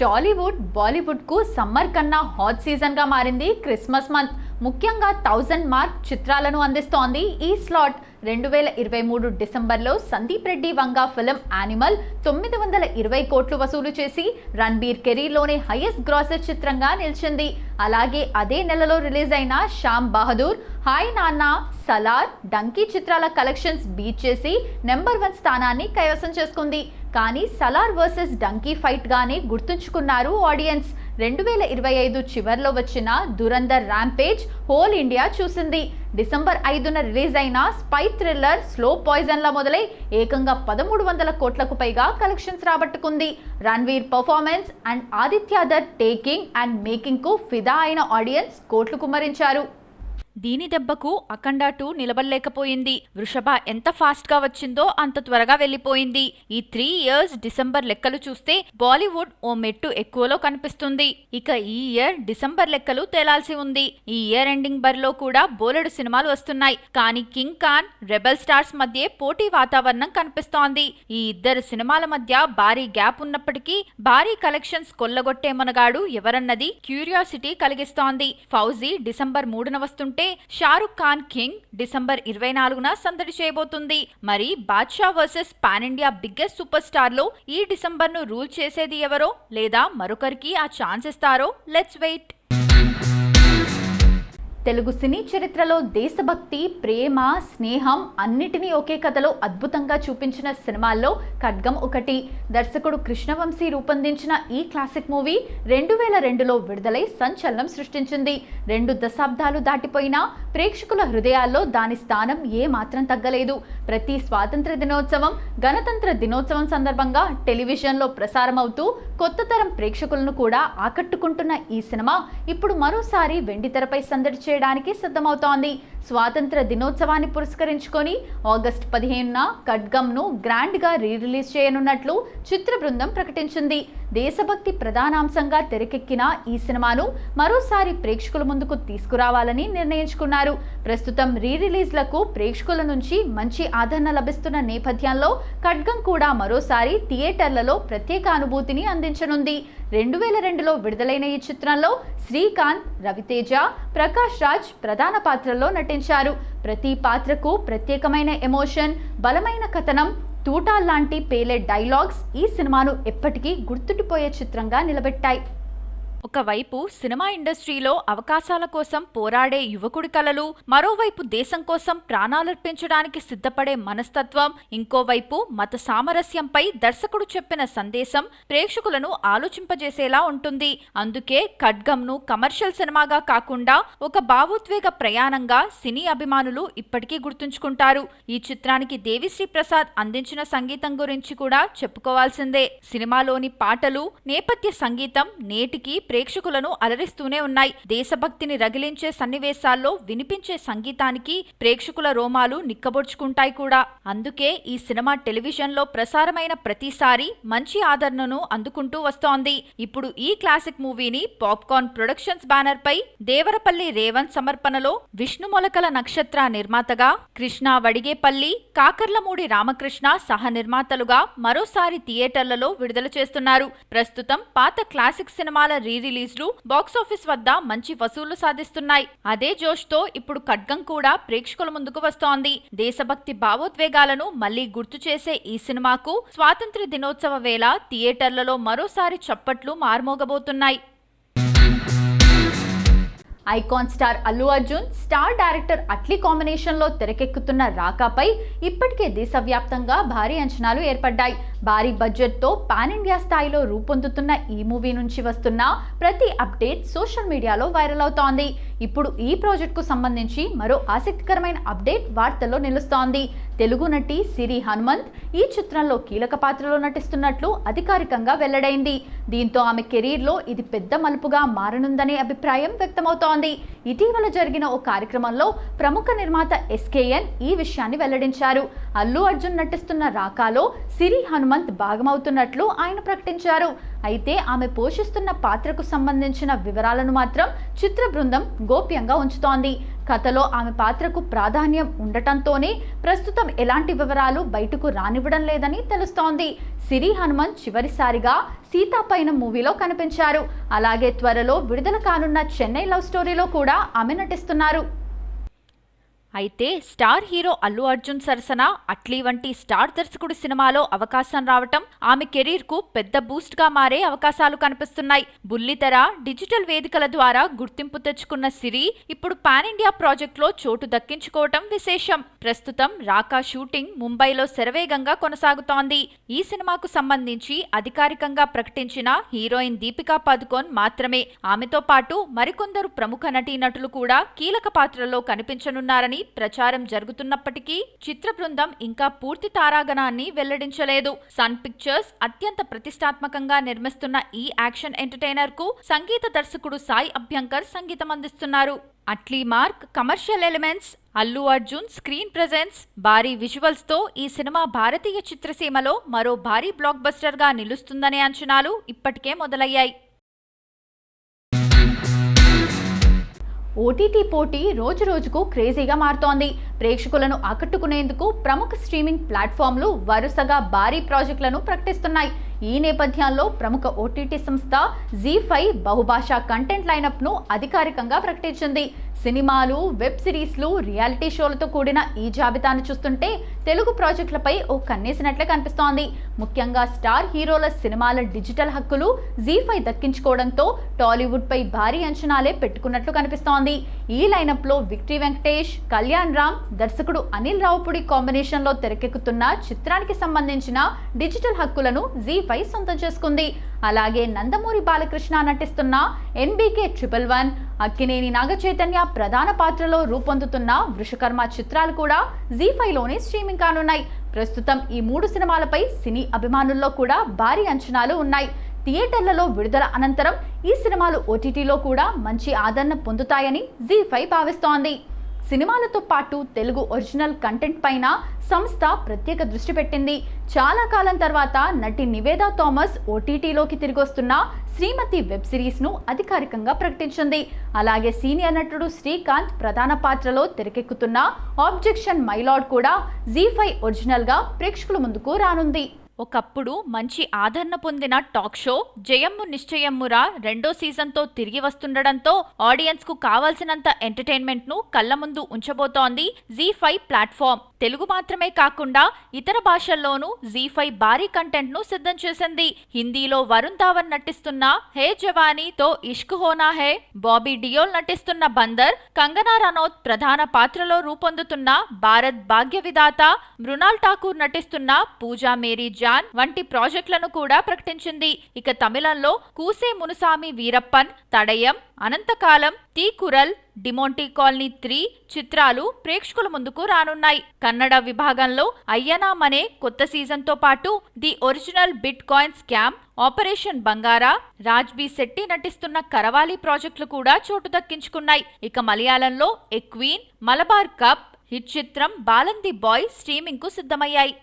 Tollywood బాలీవుడ్కు summer కన్నా hot సీజన్గా మారింది Christmas month. ముఖ్యంగా 1000 మార్క్ చిత్రాలను అందిస్తోంది ఈ స్లాట్. 2023 డిసెంబర్లో సందీప్ రెడ్డి వంగ ఫిల్మ్ యానిమల్ 920 కోట్లు వసూలు చేసి రణబీర్ కెరీర్లోనే హైయెస్ట్ గ్రాసర్ చిత్రంగా నిలిచింది. అలాగే అదే నెలలో రిలీజ్ అయిన శ్యామ్ బహదూర్, హాయ్ నాన్న, సలార్, డంకీ చిత్రాల కలెక్షన్స్ బీట్ చేసి నెంబర్ 1 స్థానాన్ని కైవసం చేసుకుంది. కానీ సలార్ వర్సెస్ డంకీ ఫైట్ గానే గుర్తుంచుకున్నారు ఆడియన్స్. 2025 చివర్లో వచ్చిన దురంధర్ ర్యాంపేజ్ హోల్ ఇండియా చూసింది. డిసెంబర్ 5న రిలీజ్ అయిన స్పై థ్రిల్లర్ స్లో పాయిజన్ల మొదలై ఏకంగా 1300 కోట్లకు పైగా కలెక్షన్స్ రాబట్టుకుంది. Ranveer performance and Aditya Dutt taking and making కు ఫిదా అయిన ఆడియన్స్ కోట్లు కుమ్మరించారు. దీని దెబ్బకు అఖండ 2 నిలబడలేకపోయింది. వృషభ ఎంత ఫాస్ట్ గా వచ్చిందో అంత త్వరగా వెళ్లిపోయింది. ఈ 3 ఇయర్స్ డిసెంబర్ లెక్కలు చూస్తే బాలీవుడ్ ఓ మెట్టు ఎక్కువలో కనిపిస్తుంది. ఇక ఈ ఇయర్ డిసెంబర్ లెక్కలు తేలాల్సి ఉంది. ఈ ఇయర్ ఎండింగ్ బరిలో కూడా బోలెడు సినిమాలు వస్తున్నాయి. కానీ కింగ్ ఖాన్, రెబల్ స్టార్స్ మధ్య పోటీ వాతావరణం కనిపిస్తోంది. ఈ ఇద్దరు సినిమాల మధ్య భారీ గ్యాప్ ఉన్నప్పటికీ భారీ కలెక్షన్స్ కొల్లగొట్టే మనగాడు ఎవరన్నది క్యూరియాసిటీ కలిగిస్తోంది. ఫౌజీ డిసెంబర్ 3న వస్తుంటే షారుఖ్ ఖాన్ కింగ్ డిసెంబర్ 24న సందడి చేయబోతుంది. మరి Badshah versus pan India biggest super star లో ఈ డిసెంబర్ ను రూల్ చేసేది ఎవరో, లేదా మరొకరికి ఆ ఛాన్స్ ఇస్తారో? Let's wait. తెలుగు సినీ చరిత్రలో దేశభక్తి, ప్రేమ, స్నేహం అన్నిటినీ ఒకే కథలో అద్భుతంగా చూపించిన సినిమాల్లో ఖడ్గం ఒకటి. దర్శకుడు కృష్ణవంశీ రూపొందించిన ఈ క్లాసిక్ మూవీ 2002లో విడుదలై సంచలనం సృష్టించింది. 2 దశాబ్దాలు దాటిపోయినా ప్రేక్షకుల హృదయాల్లో దాని స్థానం ఏ మాత్రం తగ్గలేదు. ప్రతి స్వాతంత్ర దినోత్సవం, గణతంత్ర దినోత్సవం సందర్భంగా టెలివిజన్లో ప్రసారమవుతూ కొత్త తరం ప్రేక్షకులను కూడా ఆకట్టుకుంటున్న ఈ సినిమా ఇప్పుడు మరోసారి వెండితెరపై సందడి చేయడానికి సిద్ధమవుతోంది. స్వాతంత్ర దినోత్సవాన్ని పురస్కరించుకొని ఆగస్టు 15న ఖడ్గంను గ్రాండ్ గా రిలీజ్ చేయనున్నట్లు చిత్ర బృందం ప్రకటించింది. దేశభక్తి ప్రధానాంశంగా తెరకెక్కిన ఈ సినిమాను మరోసారి ప్రేక్షకుల ముందుకు తీసుకురావాలని నిర్ణయించుకున్నారు. ప్రస్తుతం రిలీజ్లకు ప్రేక్షకుల నుంచి మంచి ఆదరణ లభిస్తున్న నేపథ్యంలో ఖడ్గం కూడా మరోసారి థియేటర్లలో ప్రత్యేక అనుభూతిని అందించనుంది. 2002లో విడుదలైన ఈ చిత్రంలో శ్రీకాంత్, రవితేజ, ప్రకాష్ రాజ్ ప్రధాన పాత్రల్లో నటించారు. ప్రతి పాత్రకు ప్రత్యేకమైన ఎమోషన్, బలమైన కథనం, తూటాల్లాంటి పేలే డైలాగ్స్ ఈ సినిమాను ఎప్పటికీ గుర్తుండిపోయే చిత్రంగా నిలబెట్టాయి. ఒకవైపు సినిమా ఇండస్ట్రీలో అవకాశాల కోసం పోరాడే యువకుడి కలలు, మరోవైపు దేశం కోసం ప్రాణాలర్పించడానికి సిద్ధపడే మనస్తత్వం, ఇంకోవైపు మత సామరస్యంపై దర్శకుడు చెప్పిన సందేశం ప్రేక్షకులను ఆలోచింపజేసేలా ఉంటుంది. అందుకే ఖడ్గంను కమర్షియల్ సినిమాగా కాకుండా ఒక భావోద్వేగ ప్రయాణంగా సినీ అభిమానులు ఇప్పటికీ గుర్తుంచుకుంటారు. ఈ చిత్రానికి దేవిశ్రీ ప్రసాద్ అందించిన సంగీతం గురించి కూడా చెప్పుకోవాల్సిందే. సినిమాలోని పాటలు, నేపథ్య సంగీతం నేటికి ప్రేక్షకులను అలరిస్తూనే ఉన్నాయి. దేశభక్తిని రగిలించే సన్నివేశాల్లో వినిపించే సంగీతానికి ప్రేక్షకుల రోమాలు నిక్కబొడుచుకుంటాయి కూడా. అందుకే ఈ సినిమా టెలివిజన్లో ప్రసారమైన ప్రతిసారి మంచి ఆదరణను అందుకుంటూ వస్తోంది. ఇప్పుడు ఈ క్లాసిక్ మూవీని పాప్కార్న్ ప్రొడక్షన్స్ బ్యానర్ పై దేవరపల్లి రేవంత్ సమర్పణలో విష్ణుమొలకల నక్షత్ర నిర్మాతగా, కృష్ణ వడిగేపల్లి, కాకర్లమూడి రామకృష్ణ సహ నిర్మాతలుగా మరోసారి థియేటర్లలో విడుదల చేస్తున్నారు. ప్రస్తుతం పాత క్లాసిక్ సినిమాల రిలీజ్లు బాక్సాఫీస్ వద్ద మంచి వసూళ్లు సాధిస్తున్నాయి. అదే జోష్తో ఇప్పుడు ఖడ్గం కూడా ప్రేక్షకుల ముందుకు వస్తోంది. దేశభక్తి భావోద్వేగాలను మళ్లీ గుర్తు చేసే ఈ సినిమాకు స్వాతంత్ర దినోత్సవ వేళ థియేటర్లలో మరోసారి చప్పట్లు మార్మోగబోతున్నాయి. Icon star Allu Arjun, star director Atlee కాంబినేషన్లో తెరకెక్కుతున్న రాకాపై ఇప్పటికే దేశవ్యాప్తంగా భారీ అంచనాలు ఏర్పడ్డాయి. భారీ బడ్జెట్తో పాన్ ఇండియా స్థాయిలో రూపొందుతున్న ఈ మూవీ నుంచి వస్తున్న ప్రతి అప్డేట్ సోషల్ మీడియాలో వైరల్ అవుతోంది. ఇప్పుడు ఈ ప్రాజెక్టుకు సంబంధించి మరో ఆసక్తికరమైన అప్డేట్ వార్తల్లో నిలుస్తోంది. తెలుగు నటి సిరి హనుమంత్ ఈ చిత్రంలో కీలక పాత్రలో నటిస్తున్నట్లు అధికారికంగా వెల్లడైంది. దీంతో ఆమె కెరీర్లో ఇది పెద్ద మలుపుగా మారనుందనే అభిప్రాయం వ్యక్తమవుతోంది. ఇటీవల జరిగిన ఓ కార్యక్రమంలో ప్రముఖ నిర్మాత ఎస్కేఎన్ ఈ విషయాన్ని వెల్లడించారు. అల్లు అర్జున్ నటిస్తున్న రాకాలో సిరి హనుమంత్ భాగమవుతున్నట్లు ఆయన ప్రకటించారు. అయితే ఆమె పోషిస్తున్న పాత్రకు సంబంధించిన వివరాలను మాత్రం చిత్ర బృందం గోప్యంగా ఉంచుతోంది. కథలో ఆమె పాత్రకు ప్రాధాన్యం ఉండటంతోనే ప్రస్తుతం ఎలాంటి వివరాలు బయటకు రానివ్వడం లేదని తెలుస్తోంది. సిరి హనుమంత్ చివరిసారిగా సీతాపైనం మూవీలో కనిపించారు. అలాగే త్వరలో విడుదల కానున్న చెన్నై లవ్ స్టోరీలో కూడా ఆమె నటిస్తున్నారు. అయితే స్టార్ హీరో అల్లు అర్జున్ సరసన అట్లీ వంటి స్టార్ దర్శకుడి సినిమాలో అవకాశం రావటం ఆమె కెరీర్ కు పెద్ద బూస్ట్ గా మారే అవకాశాలు కనిపిస్తున్నాయి. బుల్లితెర, డిజిటల్ వేదికల ద్వారా గుర్తింపు తెచ్చుకున్న సిరి ఇప్పుడు పాన్ ఇండియా ప్రాజెక్ట్ లో చోటు దక్కించుకోవటం విశేషం. ప్రస్తుతం రాకా షూటింగ్ ముంబైలో శరవేగంగా కొనసాగుతోంది. ఈ సినిమాకు సంబంధించి అధికారికంగా ప్రకటించిన హీరోయిన్ దీపికా పదుకోన్ మాత్రమే. ఆమెతో పాటు మరికొందరు ప్రముఖ నటీనటులు కూడా కీలక పాత్రలో కనిపించనున్నారని ప్రచారం జరుగుతున్నప్పటికీ చిత్ర బృందం ఇంకా పూర్తి తారాగణాన్ని వెల్లడించలేదు. సన్ పిక్చర్స్ అత్యంత ప్రతిష్టాత్మకంగా నిర్మిస్తున్న ఈ యాక్షన్ ఎంటర్టైనర్ కు సంగీత దర్శకుడు సాయి అభ్యంకర్ సంగీతం అందిస్తున్నారు. Atlee mark, commercial elements, Allu Arjun screen presence, భారీ విజువల్స్ తో ఈ సినిమా భారతీయ చిత్రసీమలో మరో భారీ బ్లాక్ బస్టర్ గా నిలుస్తుందనే అంచనాలు ఇప్పటికే మొదలయ్యాయి. ఓటీటీ పోటీ రోజురోజుకు క్రేజీగా మారుతోంది. ప్రేక్షకులను ఆకట్టుకునేందుకు ప్రముఖ స్ట్రీమింగ్ ప్లాట్ఫామ్లు వరుసగా భారీ ప్రాజెక్టులను ప్రకటిస్తున్నాయి. ఈ నేపథ్యంలో ప్రముఖ ఓటీటీ సంస్థ జీ5 బహుభాషా కంటెంట్ లైనప్ను అధికారికంగా ప్రకటించింది. సినిమాలు, వెబ్ సిరీస్లు, రియాలిటీ షోలతో కూడిన ఈ జాబితాను చూస్తుంటే తెలుగు ప్రాజెక్టులపై ఓ కన్నేసినట్లే కనిపిస్తోంది. ముఖ్యంగా స్టార్ హీరోల సినిమాల డిజిటల్ హక్కులు జీ5 దక్కించుకోవడంతో టాలీవుడ్ పై భారీ అంచనాలే పెట్టుకున్నట్లు కనిపిస్తోంది. ఈ లైనప్ లో విక్టరీ వెంకటేష్, కళ్యాణ్ రామ్, దర్శకుడు అనిల్ రావుపుడి కాంబినేషన్ లో తెరకెక్కుతున్న చిత్రానికి సంబంధించిన డిజిటల్ హక్కులను జీ5 సొంతం చేసుకుంది. అలాగే నందమూరి బాలకృష్ణ నటిస్తున్న NBK 111, అక్కినేని నాగచైతన్య ప్రధాన పాత్రలో రూపొందుతున్న వృషకర్మ చిత్రాలు కూడా జీ5లోనే స్ట్రీమింగ్ కానున్నాయి. ప్రస్తుతం ఈ 3 సినిమాలపై సినీ అభిమానుల్లో కూడా భారీ అంచనాలు ఉన్నాయి. థియేటర్లలో విడుదల అనంతరం ఈ సినిమాలు ఓటీటీలో కూడా మంచి ఆదరణ పొందుతాయని జీ5 భావిస్తోంది. సినిమాలతో పాటు తెలుగు ఒరిజినల్ కంటెంట్ పైన సంస్థ ప్రత్యేక దృష్టి పెట్టింది. చాలా కాలం తర్వాత నటి నివేదా థామస్ ఓటీటీలోకి తిరిగొస్తున్న శ్రీమతి వెబ్ సిరీస్ ను అధికారికంగా ప్రకటించింది. అలాగే సీనియర్ నటుడు శ్రీకాంత్ ప్రధాన పాత్రలో తెరకెక్కుతున్న ఆబ్జెక్షన్ మైలార్డ్ కూడా జీ5 ఒరిజినల్ గా ప్రేక్షకుల ముందుకు రానుంది. ఒకప్పుడు మంచి ఆదరణ పొందిన టాక్ షో జయమ్ము నిశ్చయమ్మురా 2వ సీజన్తో తిరిగి వస్తుండడంతో ఆడియన్స్ కు కావాల్సినంత ఎంటర్టైన్మెంట్ ను కళ్ల ముందు ఉంచబోతోంది జీ5 ప్లాట్ఫామ్. తెలుగు మాత్రమే కాకుండా ఇతర భాషల్లోనూ జీ5 భారీ కంటెంట్ ను సిద్ధం చేసింది. హిందీలో వరుణ్ ధావన్ నటిస్తున్న హే జవానీ తో ఇష్క్ హోనా హే, బాబీ డియోల్ నటిస్తున్న బందర్, కంగనా రనౌత్ ప్రధాన పాత్రలో రూపొందుతున్న భారత్ భాగ్య విధాత, మృణాల్ ఠాకూర్ నటిస్తున్న పూజా మేరీ వంటి ప్రాజెక్టులను కూడా ప్రకటించింది. ఇక తమిళంలో కూసే మునుసామి వీరప్పన్, తడయం, అనంతకాలం, తీకురల్, డిమోంటీ కాలనీ 3 చిత్రాలు ప్రేక్షకుల ముందుకు రానున్నాయి. కన్నడ విభాగంలో అయ్యనా మనే కొత్త సీజన్ తో పాటు the original bit coin scam, operation Bangara, Raj B Shetty నటిస్తున్న కరవాలి ప్రాజెక్టులు కూడా చోటు దక్కించుకున్నాయి. ఇక మలయాళంలో A queen, Malabar cup, hit చిత్రం బాలన్ ది బాయ్ స్ట్రీమింగ్ కు సిద్ధమయ్యాయి.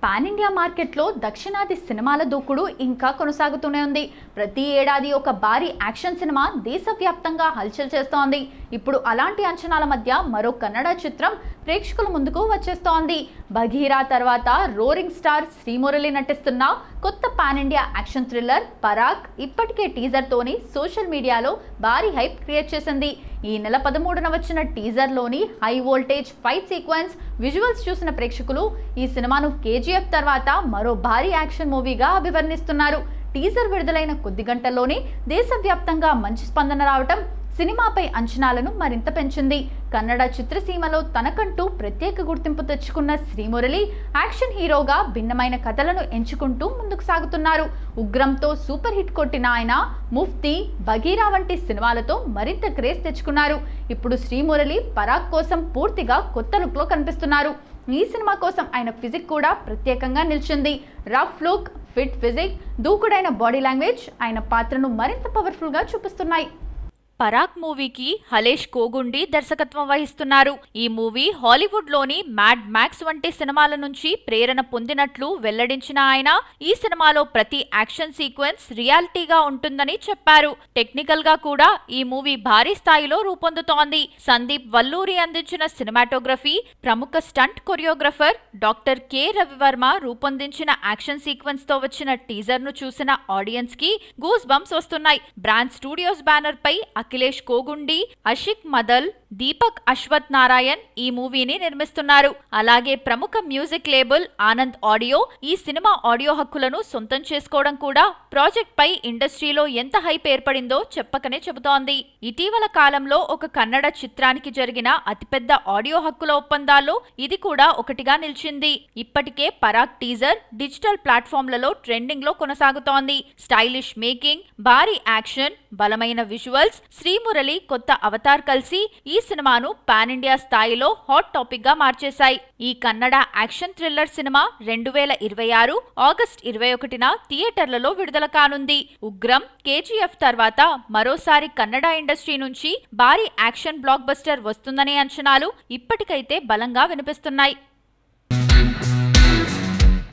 పాన్ ఇండియా మార్కెట్లో దక్షిణాది సినిమాల దూకుడు ఇంకా కొనసాగుతూనే ఉంది. ప్రతి ఏడాది ఒక భారీ యాక్షన్ సినిమా దేశవ్యాప్తంగా హల్చల్ చేస్తోంది. ఇప్పుడు అలాంటి అంచనాల మధ్య మరో కన్నడ చిత్రం ప్రేక్షకుల ముందుకు వచ్చేస్తోంది. బఘీరా తర్వాత రోరింగ్ స్టార్ శ్రీమురళి నటిస్తున్న కొత్త pan India action thriller Parag ఇప్పటికే టీజర్ తోని సోషల్ మీడియాలో భారీ హైప్ క్రియేట్ చేసింది. ఈ నెల 13న వచ్చిన టీజర్లోని high voltage fight sequence visuals చూసిన ప్రేక్షకులు ఈ సినిమాను KGF తర్వాత మరో భారీ యాక్షన్ మూవీగా అభివర్ణిస్తున్నారు. టీజర్ విడుదలైన కొద్ది గంటల్లోనే దేశవ్యాప్తంగా మంచి స్పందన రావటం సినిమాపై అంచనాలను మరింత పెంచింది. కన్నడ చిత్రసీమలో తనకంటూ ప్రత్యేక గుర్తింపు తెచ్చుకున్న శ్రీమురళి యాక్షన్ హీరోగా భిన్నమైన కథలను ఎంచుకుంటూ ముందుకు సాగుతున్నారు. ఉగ్రంతో సూపర్ హిట్ కొట్టిన ఆయన ముఫ్తీ, బఘీరా వంటి సినిమాలతో మరింత క్రేజ్ తెచ్చుకున్నారు. ఇప్పుడు శ్రీమురళి పరాగ్ కోసం పూర్తిగా కొత్త లుక్లో కనిపిస్తున్నారు. ఈ సినిమా కోసం ఆయన ఫిజిక్ కూడా ప్రత్యేకంగా నిలిచింది. రఫ్ లుక్, ఫిట్ ఫిజిక్, దూకుడైన బాడీ లాంగ్వేజ్ ఆయన పాత్రను మరింత పవర్ఫుల్గా చూపిస్తున్నాయి. పరాగ్ మూవీకి హలేష్ కోగుండి దర్శకత్వం వహిస్తున్నారు. ఈ మూవీ హాలీవుడ్ లోని మ్యాడ్ మ్యాక్స్ వంటి సినిమాల నుంచి ప్రేరణ పొందినట్లు వెల్లడించిన ఆయన ఈ సినిమాలో ప్రతి యాక్షన్ సీక్వెన్స్ రియాలిటీగా ఉంటుందని చెప్పారు. టెక్నికల్ గా కూడా ఈ మూవీ భారీ స్థాయిలో రూపొందుతోంది. సందీప్ వల్లూరి అందించిన సినిమాటోగ్రఫీ, ప్రముఖ stunt choreographer doctor K Ravi Varma రూపొందించిన యాక్షన్ సీక్వెన్స్ తో వచ్చిన టీజర్ ను చూసిన ఆడియన్స్ కి గూస్ బంప్స్ వస్తున్నాయి. బ్రాండ్ స్టూడియోస్ బ్యానర్ పై అఖిలేష్ కోగుండి, అషిక్ మదల్, దీపక్ అశ్వత్ నారాయణ్ ఈ మూవీని నిర్మిస్తున్నారు. అలాగే ప్రముఖ మ్యూజిక్ లేబుల్ ఆనంద్ ఆడియో ఈ సినిమా ఆడియో హక్కులను సొంతం చేసుకోవడం కూడా ప్రాజెక్ట్ పై ఇండస్ట్రీలో ఎంత హైప్ ఏర్పడిందో చెప్పకనే చెబుతోంది. ఇటీవల కాలంలో ఒక కన్నడ చిత్రానికి జరిగిన అతిపెద్ద ఆడియో హక్కుల ఒప్పందాల్లో ఇది కూడా ఒకటిగా నిలిచింది. ఇప్పటికే పరాగ్ టీజర్ డిజిటల్ ప్లాట్ఫామ్లలో ట్రెండింగ్ లో కొనసాగుతోంది. స్టైలిష్ మేకింగ్, భారీ యాక్షన్, బలమైన విజువల్స్, శ్రీమురళి కొత్త అవతార్ కలిసి ఈ సినిమాను పాన్ ఇండియా స్థాయిలో హాట్ టాపిక్ గా మార్చేశాయి. ఈ Kannada action thriller cinema 2026 August 21న థియేటర్లలో విడుదల కానుంది. ఉగ్రం, కేజీఎఫ్ తర్వాత మరోసారి కన్నడ ఇండస్ట్రీ నుంచి భారీ యాక్షన్ బ్లాక్ బస్టర్ వస్తుందనే అంచనాలు ఇప్పటికైతే బలంగా వినిపిస్తున్నాయి.